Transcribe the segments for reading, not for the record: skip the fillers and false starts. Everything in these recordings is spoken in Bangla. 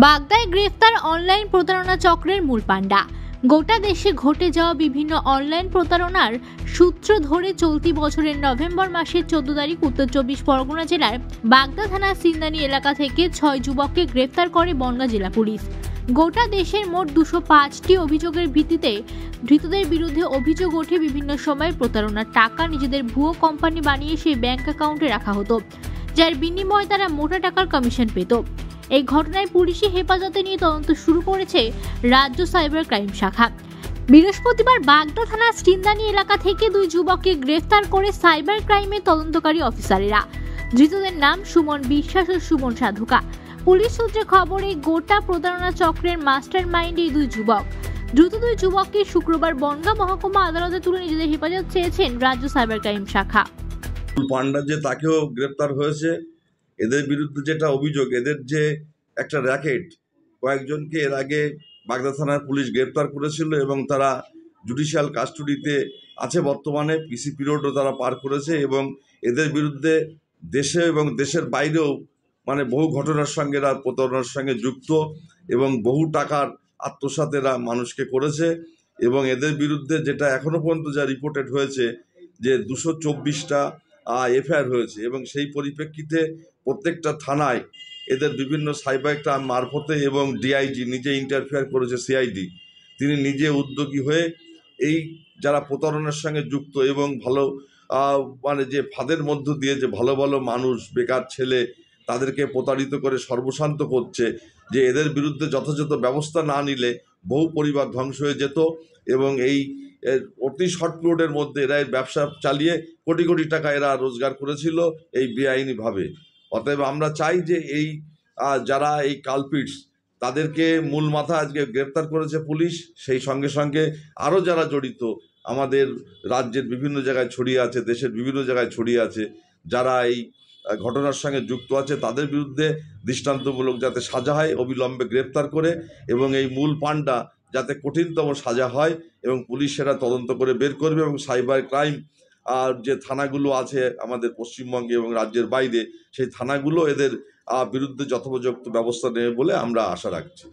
বাগদায় গ্রেফতার অনলাইন প্রতারণা চক্রের মূল পাণ্ডা। গোটা দেশে ঘটে যাওয়া বিভিন্ন অনলাইন প্রতারণার সূত্র ধরে চলতি বছরের নভেম্বর মাসের 14 তারিখ উত্তর 24 পরগনা জেলার বাগদা থানার সিন্দানি এলাকা থেকে 6 যুবককে গ্রেফতার করে বনগাঁ জেলা পুলিশ। গোটা দেশের মোট 205টি অভিযোগের ভিত্তিতে ধৃতদের বিরুদ্ধে অভিযোগ ওঠে বিভিন্ন সময় প্রতারণার টাকা নিজেদের ভুয়ো কোম্পানি বানিয়ে সেই ব্যাংক অ্যাকাউন্টে রাখা হতো, যার বিনিময়ে তারা মোটা টাকার কমিশন পেত। এই ঘটনায় পুলিশি হেফাজতে নিয়ে তদন্ত শুরু করেছে রাজ্য সাইবার ক্রাইম শাখা। বৃহস্পতিবার বাগদা থানার সিন্দানি এলাকা থেকে 2 যুবককে গ্রেফতার করে সাইবার ক্রাইমের তদন্তকারী অফিসারেরা। ধৃতদের নাম সুমন বিশ্বাস ও সুমন সাধুকা। পুলিশ সূত্রে খবর, এই গোটা প্রতারণা চক্রের মাস্টার মাইন্ড এই 2 যুবক। দ্রুত 2 যুবককে শুক্রবার বনগাঁ মহকুমা আদালতে তুলে নিজেদের হেফাজত চেয়েছেন রাজ্য সাইবার ক্রাইম শাখা। পান্ডা যে তাকেও গ্রেপ্তার হয়েছে। এদের বিরুদ্ধে যেটা অভিযোগ, এদের যে একটা র্যাকেট, কয়েকজনকে এর আগে বাগদা থানার পুলিশ গ্রেপ্তার করেছিল এবং তারা জুডিশিয়াল কাস্টডিতে আছে বর্তমানে। পিসি পিরিয়ডও তারা পার করেছে এবং এদের বিরুদ্ধে দেশে এবং দেশের বাইরেও বহু ঘটনার সঙ্গে এরা প্রতারণার সঙ্গে যুক্ত এবং বহু টাকার আত্মসাৎ এরা মানুষকে করেছে। এবং এদের বিরুদ্ধে যেটা এখনো পর্যন্ত যা রিপোর্টেড হয়েছে যে 224টা এফআইআর হয়েছে এবং সেই পরিপ্রেক্ষিতে প্রত্যেকটা থানায় এদের বিভিন্ন সাইবার ক্রাইম মারফতে এবং ডিআইজি নিজে ইন্টারফেয়ার করেছে। সিআইডি তিনি নিজে উদ্যোগী হয়ে এই যারা প্রতারণার সঙ্গে যুক্ত এবং ভালো যে ফাঁদের মধ্য দিয়ে যে ভালো ভালো মানুষ, বেকার ছেলে, তাদেরকে প্রতারিত করে সর্বশান্ত করছে, যে এদের বিরুদ্ধে যথাযথ ব্যবস্থা না নিলে বহু পরিবার ধ্বংস হয়ে যেত এবং এই অতি শর্ট পিরিয়ডের মধ্যে এরা ব্যবসা চালিয়ে কোটি কোটি টাকা এরা রোজগার করেছিল এই বেআইনিভাবে। অতএব আমরা চাই যে এই যারা এই কালপিটস, তাদেরকে মূল মাথা আজকে গ্রেপ্তার করেছে পুলিশ। সেই সঙ্গে সঙ্গে আরও যারা জড়িত আমাদের রাজ্যের বিভিন্ন জায়গায় ছড়িয়ে আছে, দেশের বিভিন্ন জায়গায় ছড়িয়ে আছে, যারা এই ঘটনার সঙ্গে যুক্ত আছে তাদের বিরুদ্ধে দৃষ্টান্তমূলক যাতে সাজা হয়, অবিলম্বে গ্রেপ্তার করে, এবং এই মূল পান্ডা যাতে কঠিনতম সাজা হয় এবং পুলিশ সেটা তদন্ত করে বের করবে এবং সাইবার ক্রাইম যে থানাগুলো আছে আমাদের পশ্চিমবঙ্গে এবং রাজ্যের বাইরে, সেই থানাগুলো এদের বিরুদ্ধে যথোপযুক্ত ব্যবস্থা নেবে বলে আমরা আশা রাখছি।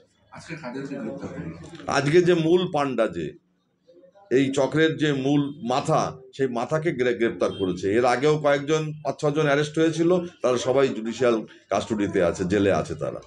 আজকে যে মূল পান্ডা, যে এই চক্রের যে মূল মাথা, সেই মাথাকে গ্রেপ্তার করেছে। এর আগেও কয়েকজন 5-6 জন অ্যারেস্ট হয়েছিল, তারা সবাই জুডিশিয়াল কাস্টডিতে আছে, জেলে আছে তারা।